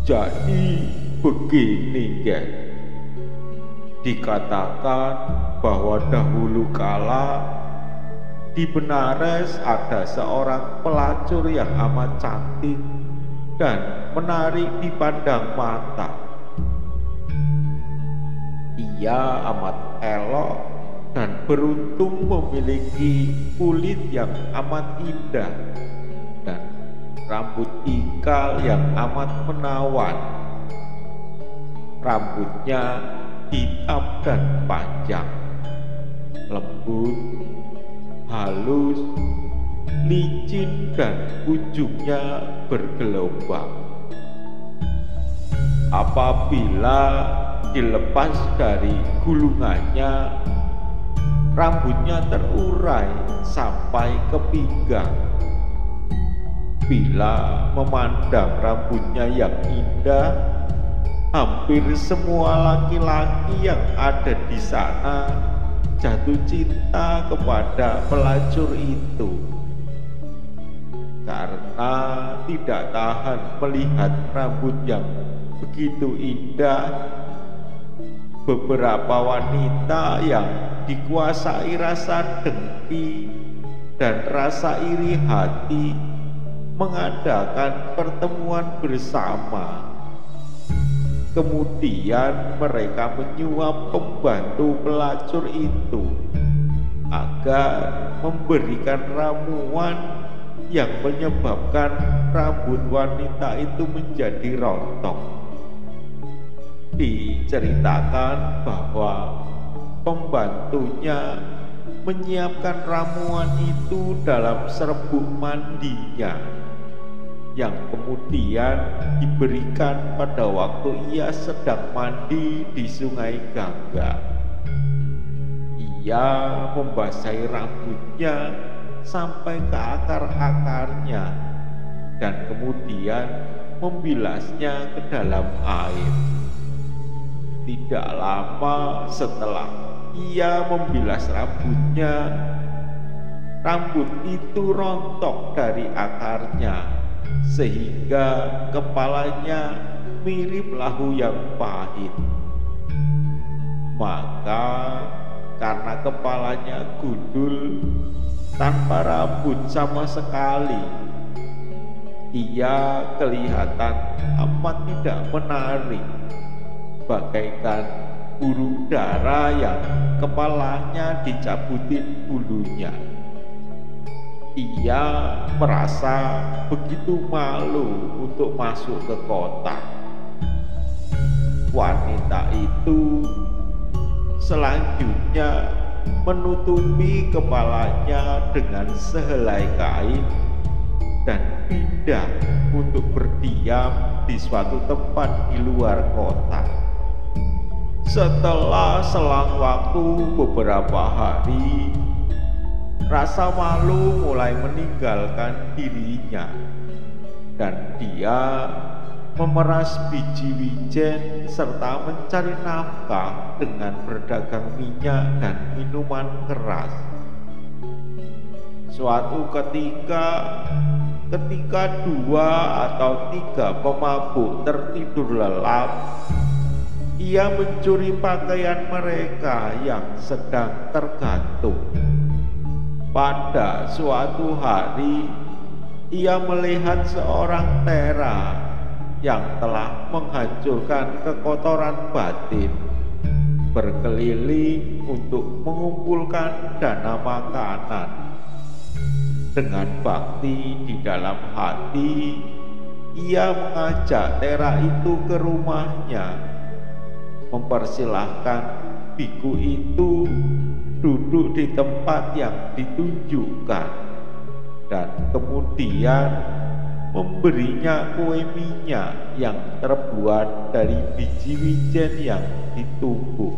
Jadi begini, guys. Dikatakan bahwa dahulu kala di Benares ada seorang pelacur yang amat cantik dan menarik dipandang mata. Ia amat elok dan beruntung memiliki kulit yang amat indah dan rambut ikal yang amat menawan. Rambutnya hitam dan panjang, lembut, halus, licin dan ujungnya bergelombang. Apabila dilepas dari gulungannya, rambutnya terurai sampai ke pinggang. Bila memandang rambutnya yang indah, hampir semua laki-laki yang ada di sana jatuh cinta kepada pelacur itu. Karena tidak tahan melihat rambut yang begitu indah, beberapa wanita yang dikuasai rasa dengki dan rasa iri hati mengadakan pertemuan bersama. Kemudian mereka menyuap pembantu pelacur itu agar memberikan ramuan yang menyebabkan rambut wanita itu menjadi rontok. Diceritakan bahwa pembantunya menyiapkan ramuan itu dalam serbuk mandinya, yang kemudian diberikan pada waktu ia sedang mandi di Sungai Gangga. Ia membasahi rambutnya sampai ke akar-akarnya dan kemudian membilasnya ke dalam air. Tidak lama setelah ia membilas rambutnya, rambut itu rontok dari akarnya, sehingga kepalanya mirip lahu yang pahit. Maka karena kepalanya gundul tanpa rambut sama sekali, ia kelihatan amat tidak menarik, bagaikan burung dara yang kepalanya dicabutin bulunya. Ia merasa begitu malu untuk masuk ke kota. Wanita itu selanjutnya menutupi kepalanya dengan sehelai kain dan pindah untuk berdiam di suatu tempat di luar kota. Setelah selang waktu beberapa hari, rasa malu mulai meninggalkan dirinya dan dia memeras biji wijen serta mencari nafkah dengan berdagang minyak dan minuman keras. Suatu ketika 2 atau 3 pemabuk tertidur lelap, ia mencuri pakaian mereka yang sedang tergantung. Pada suatu hari, ia melihat seorang tera yang telah menghancurkan kekotoran batin, berkeliling untuk mengumpulkan dana makanan. Dengan bakti di dalam hati, ia mengajak tera itu ke rumahnya, mempersilahkan biku itu duduk di tempat yang ditunjukkan, dan kemudian memberinya kue minyak yang terbuat dari biji wijen yang ditumbuk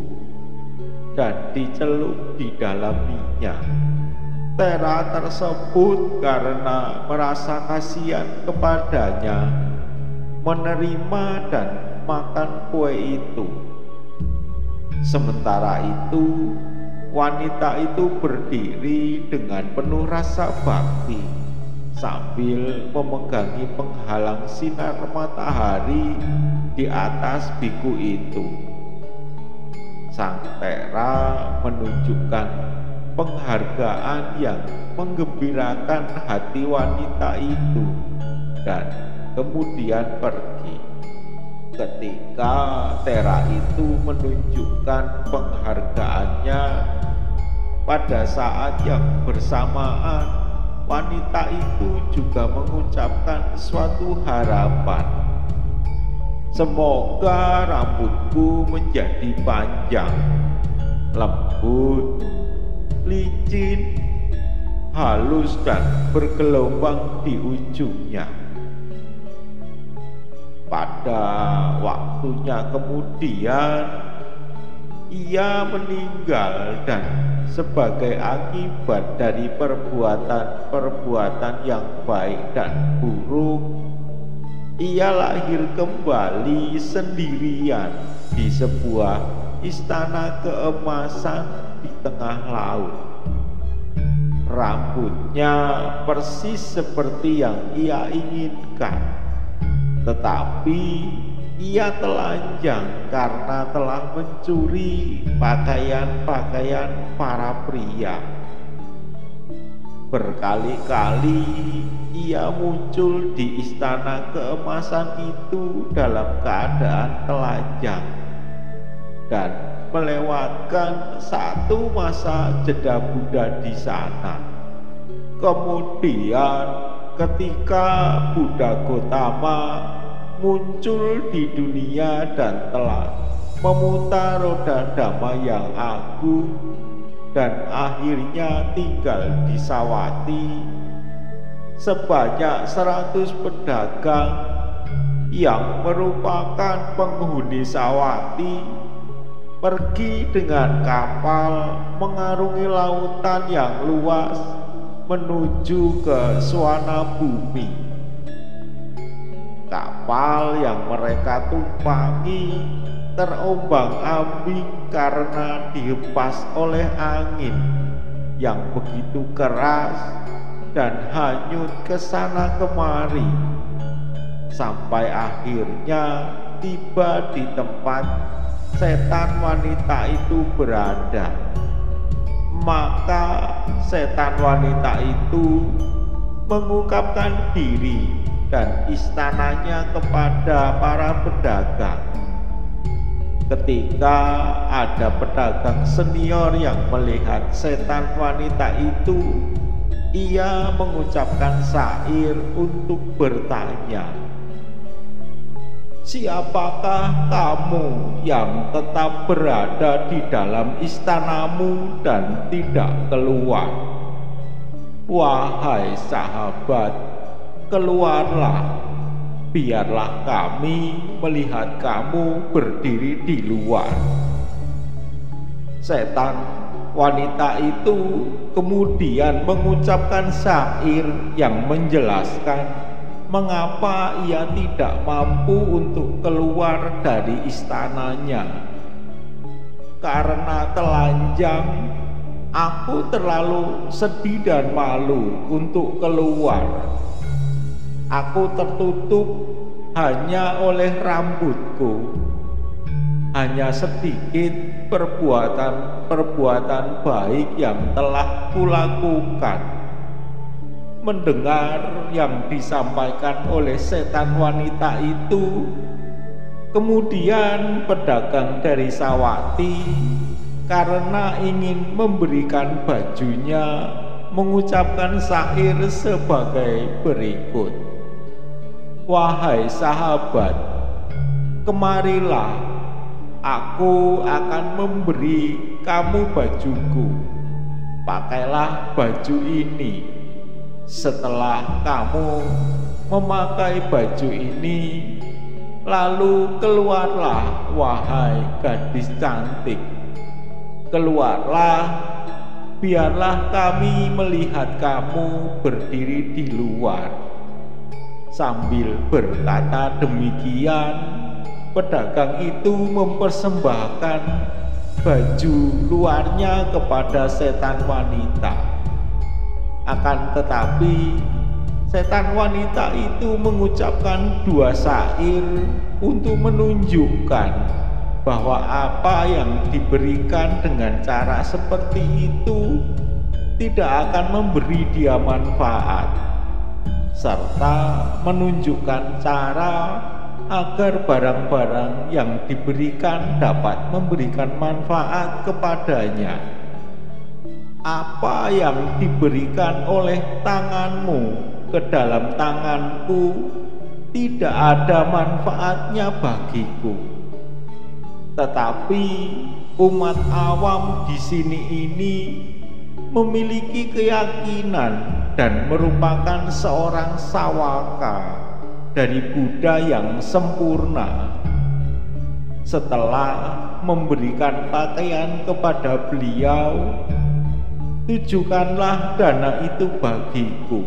dan dicelup di dalam minyak. Tera tersebut karena merasa kasihan kepadanya menerima dan makan kue itu. Sementara itu, wanita itu berdiri dengan penuh rasa bakti sambil memegangi penghalang sinar matahari di atas biku itu. Sang Tera menunjukkan penghargaan yang menggembirakan hati wanita itu dan kemudian pergi. Ketika Tera itu menunjukkan penghargaannya, pada saat yang bersamaan wanita itu juga mengucapkan suatu harapan. Semoga rambutku menjadi panjang, lembut, licin, halus dan bergelombang di ujungnya. Pada waktunya kemudian ia meninggal, dan sebagai akibat dari perbuatan-perbuatan yang baik dan buruk, ia lahir kembali sendirian di sebuah istana keemasan di tengah laut. Rambutnya persis seperti yang ia inginkan, tetapi ia telanjang karena telah mencuri pakaian-pakaian para pria. Berkali-kali ia muncul di istana keemasan itu dalam keadaan telanjang dan melewatkan satu masa jeda Buddha di sana. Kemudian ketika Buddha Gotama muncul di dunia dan telah memutar roda Dhamma yang agung dan akhirnya tinggal di Sawati, sebanyak 100 pedagang yang merupakan penghuni Sawati pergi dengan kapal mengarungi lautan yang luas menuju ke Swana Bumi. Kapal yang mereka tumpangi terombang-ambing karena dihempas oleh angin yang begitu keras dan hanyut ke sana kemari, sampai akhirnya tiba di tempat setan wanita itu berada. Maka setan wanita itu mengungkapkan diri dan istananya kepada para pedagang. Ketika ada pedagang senior yang melihat setan wanita itu, ia mengucapkan syair untuk bertanya, "Siapakah kamu yang tetap berada di dalam istanamu dan tidak keluar? Wahai sahabat, keluarlah, biarlah kami melihat kamu berdiri di luar." Setan wanita itu kemudian mengucapkan syair yang menjelaskan mengapa ia tidak mampu untuk keluar dari istananya. "Karena telanjang, aku terlalu sedih dan malu untuk keluar. Aku tertutup hanya oleh rambutku. Hanya sedikit perbuatan baik yang telah kulakukan." Mendengar yang disampaikan oleh setan wanita itu, kemudian pedagang dari Sawati karena ingin memberikan bajunya mengucapkan syair sebagai berikut, "Wahai sahabat, kemarilah, aku akan memberi kamu bajuku. Pakailah baju ini. Setelah kamu memakai baju ini, lalu keluarlah, wahai gadis cantik. Keluarlah, biarlah kami melihat kamu berdiri di luar. Sambil berkata demikian, pedagang itu mempersembahkan baju luarnya kepada setan wanita. Akan tetapi setan wanita itu mengucapkan 2 syair untuk menunjukkan bahwa apa yang diberikan dengan cara seperti itu tidak akan memberi dia manfaat, serta menunjukkan cara agar barang-barang yang diberikan dapat memberikan manfaat kepadanya. Apa yang diberikan oleh tanganmu ke dalam tanganku tidak ada manfaatnya bagiku. Tetapi umat awam di sini ini memiliki keyakinan dan merupakan seorang sawaka dari Buddha yang sempurna. Setelah memberikan pakaian kepada beliau, tujukanlah dana itu bagiku,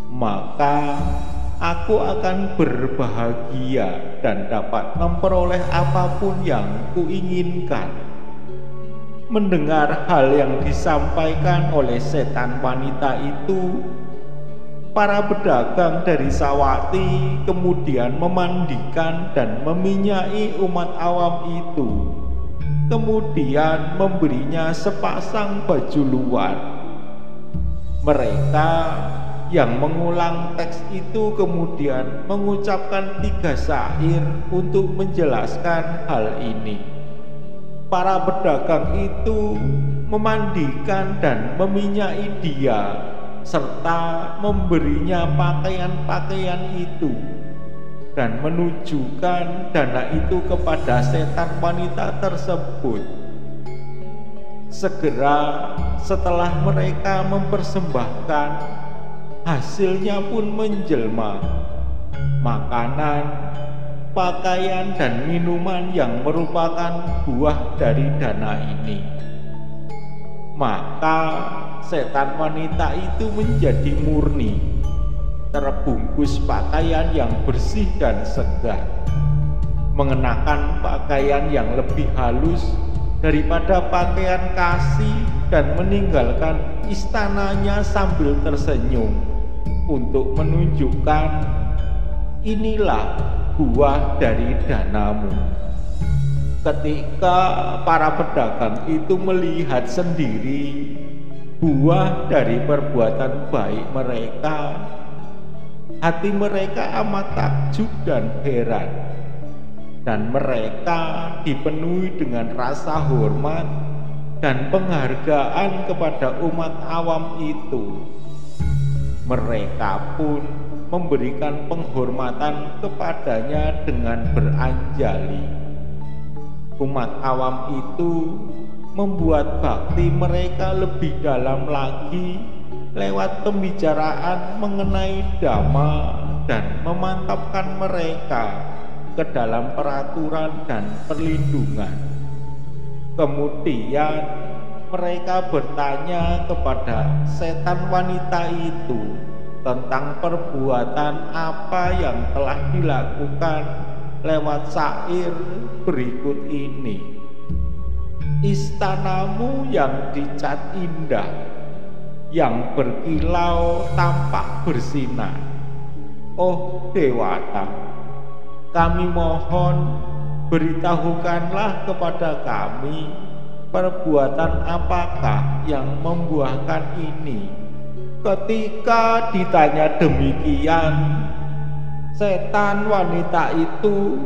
maka aku akan berbahagia dan dapat memperoleh apapun yang kuinginkan. Mendengar hal yang disampaikan oleh setan wanita itu, para pedagang dari Sawati kemudian memandikan dan meminyai umat awam itu, kemudian memberinya sepasang baju luar. Mereka yang mengulang teks itu kemudian mengucapkan 3 syair untuk menjelaskan hal ini. Para pedagang itu memandikan dan meminyai dia serta memberinya pakaian-pakaian itu dan menunjukkan dana itu kepada setan wanita tersebut. Segera setelah mereka mempersembahkan, hasilnya pun menjelma. Makanan, pakaian, dan minuman yang merupakan buah dari dana ini. Maka setan wanita itu menjadi murni, terbungkus pakaian yang bersih dan segar, mengenakan pakaian yang lebih halus daripada pakaian kasih, dan meninggalkan istananya sambil tersenyum untuk menunjukkan, inilah buah dari danamu. Ketika para pedagang itu melihat sendiri buah dari perbuatan baik mereka, hati mereka amat takjub dan heran, dan mereka dipenuhi dengan rasa hormat dan penghargaan kepada umat awam itu. Mereka pun memberikan penghormatan kepadanya dengan beranjali. Umat awam itu membuat bakti mereka lebih dalam lagi lewat pembicaraan mengenai dhamma dan memantapkan mereka ke dalam peraturan dan perlindungan. Kemudian mereka bertanya kepada setan wanita itu tentang perbuatan apa yang telah dilakukan lewat syair berikut ini. Istanamu yang dicat indah, yang berkilau tampak bersinar. Oh Dewata, kami mohon beritahukanlah kepada kami perbuatan apakah yang membuahkan ini. Ketika ditanya demikian, setan wanita itu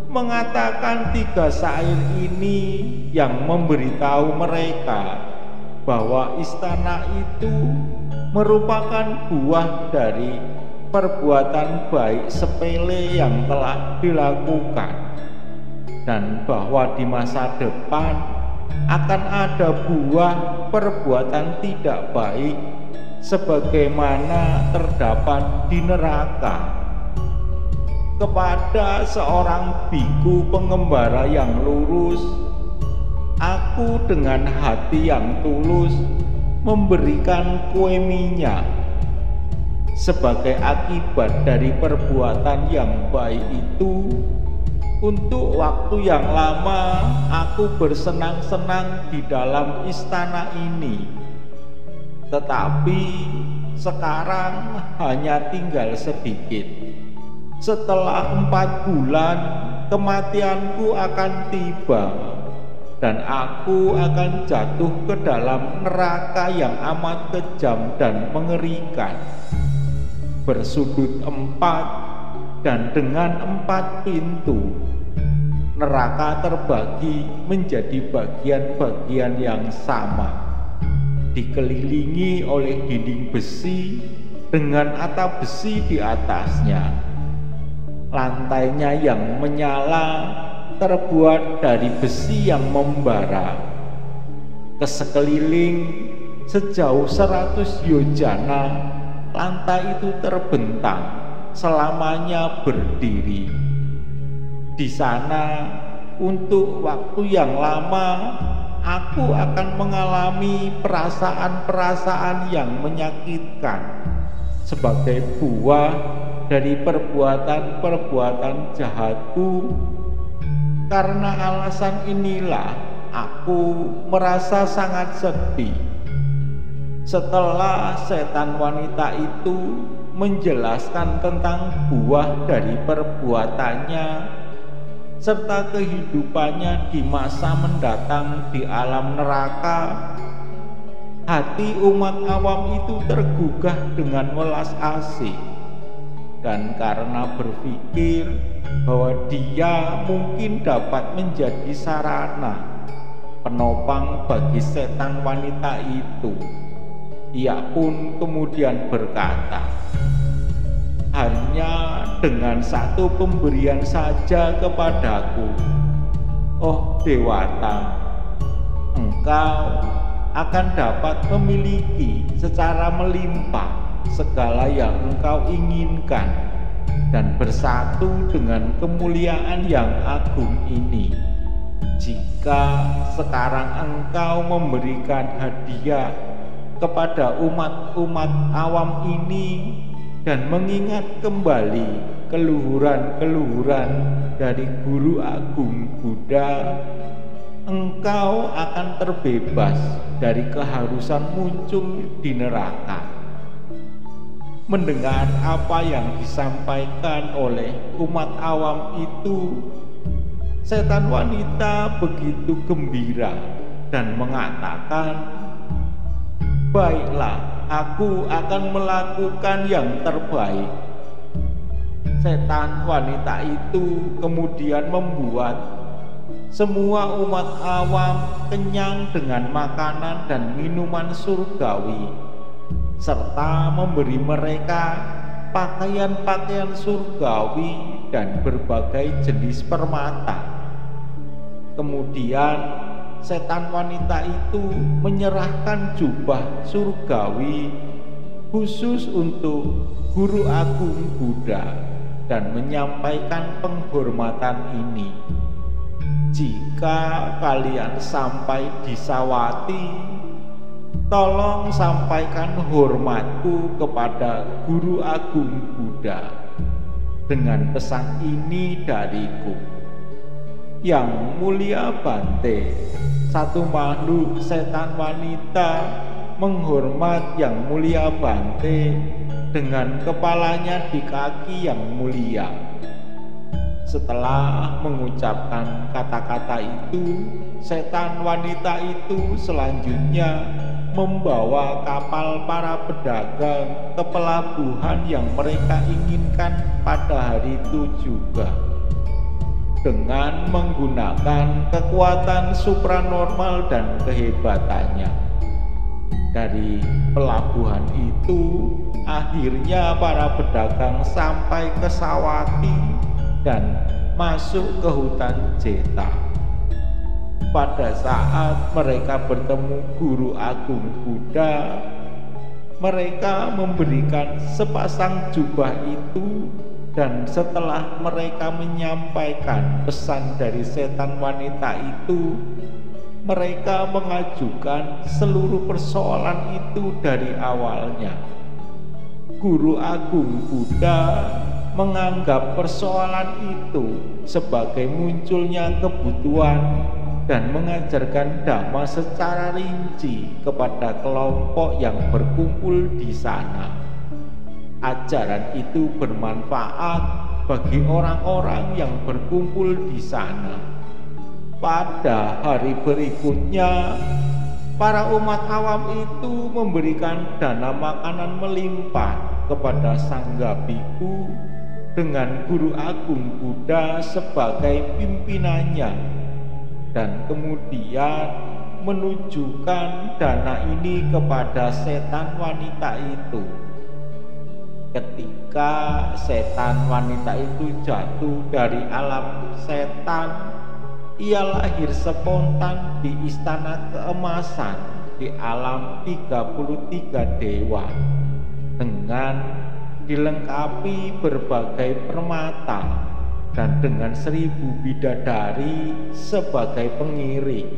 mengatakan 3 syair ini yang memberitahu mereka bahwa istana itu merupakan buah dari perbuatan baik sepele yang telah dilakukan, dan bahwa di masa depan akan ada buah perbuatan tidak baik sebagaimana terdapat di neraka. Kepada seorang biku pengembara yang lurus, aku dengan hati yang tulus memberikan kue minyak. Sebagai akibat dari perbuatan yang baik itu, untuk waktu yang lama aku bersenang-senang di dalam istana ini. Tetapi sekarang hanya tinggal sedikit. Setelah 4 bulan, kematianku akan tiba, dan aku akan jatuh ke dalam neraka yang amat kejam dan mengerikan, bersudut 4 dan dengan 4 pintu. Neraka terbagi menjadi bagian-bagian yang sama, dikelilingi oleh dinding besi dengan atap besi di atasnya. Lantainya yang menyala terbuat dari besi yang membara. Kesekeliling sejauh 100 yojana, lantai itu terbentang, selamanya berdiri. Di sana, untuk waktu yang lama, aku akan mengalami perasaan-perasaan yang menyakitkan sebagai buah dari perbuatan-perbuatan jahatku. Karena alasan inilah aku merasa sangat sedih. Setelah setan wanita itu menjelaskan tentang buah dari perbuatannya serta kehidupannya di masa mendatang di alam neraka, hati umat awam itu tergugah dengan welas asih. Dan karena berpikir bahwa dia mungkin dapat menjadi sarana penopang bagi setan wanita itu, ia pun kemudian berkata, "Hanya dengan 1 pemberian saja kepadaku, oh Dewata, engkau akan dapat memiliki secara melimpah segala yang engkau inginkan dan bersatu dengan kemuliaan yang agung ini. Jika sekarang engkau memberikan hadiah kepada umat-umat awam ini dan mengingat kembali keluhuran-keluhuran dari Guru Agung Buddha, engkau akan terbebas dari keharusan muncul di neraka." Mendengar apa yang disampaikan oleh umat awam itu, setan wanita begitu gembira dan mengatakan, "Baiklah, aku akan melakukan yang terbaik." Setan wanita itu kemudian membuat semua umat awam kenyang dengan makanan dan minuman surgawi, serta memberi mereka pakaian-pakaian surgawi dan berbagai jenis permata. Kemudian setan wanita itu menyerahkan jubah surgawi khusus untuk Guru Agung Buddha dan menyampaikan penghormatan ini, "Jika kalian sampai di Sawati, tolong sampaikan hormatku kepada Guru Agung Buddha dengan pesan ini dariku." Yang mulia Bante, 1 makhluk setan wanita menghormat yang mulia Bante dengan kepalanya di kaki yang mulia. Setelah mengucapkan kata-kata itu, setan wanita itu selanjutnya membawa kapal para pedagang ke pelabuhan yang mereka inginkan pada hari itu juga. Dengan menggunakan kekuatan supranormal dan kehebatannya, dari pelabuhan itu akhirnya para pedagang sampai ke Sawati dan masuk ke hutan Jeta. Pada saat mereka bertemu Guru Agung Buddha, mereka memberikan sepasang jubah itu, dan setelah mereka menyampaikan pesan dari setan wanita itu, mereka mengajukan seluruh persoalan itu dari awalnya. Guru Agung Buddha menganggap persoalan itu sebagai munculnya kebutuhan dan mengajarkan dhamma secara rinci kepada kelompok yang berkumpul di sana. Ajaran itu bermanfaat bagi orang-orang yang berkumpul di sana. Pada hari berikutnya, para umat awam itu memberikan dana makanan melimpah kepada Sangga Bhikkhu dengan Guru Agung Buddha sebagai pimpinannya, dan kemudian menunjukkan dana ini kepada setan wanita itu. Ketika setan wanita itu jatuh dari alam setan, ia lahir spontan di istana keemasan di alam 33 dewa dengan dilengkapi berbagai permata dan dengan 1000 bidadari sebagai pengiring.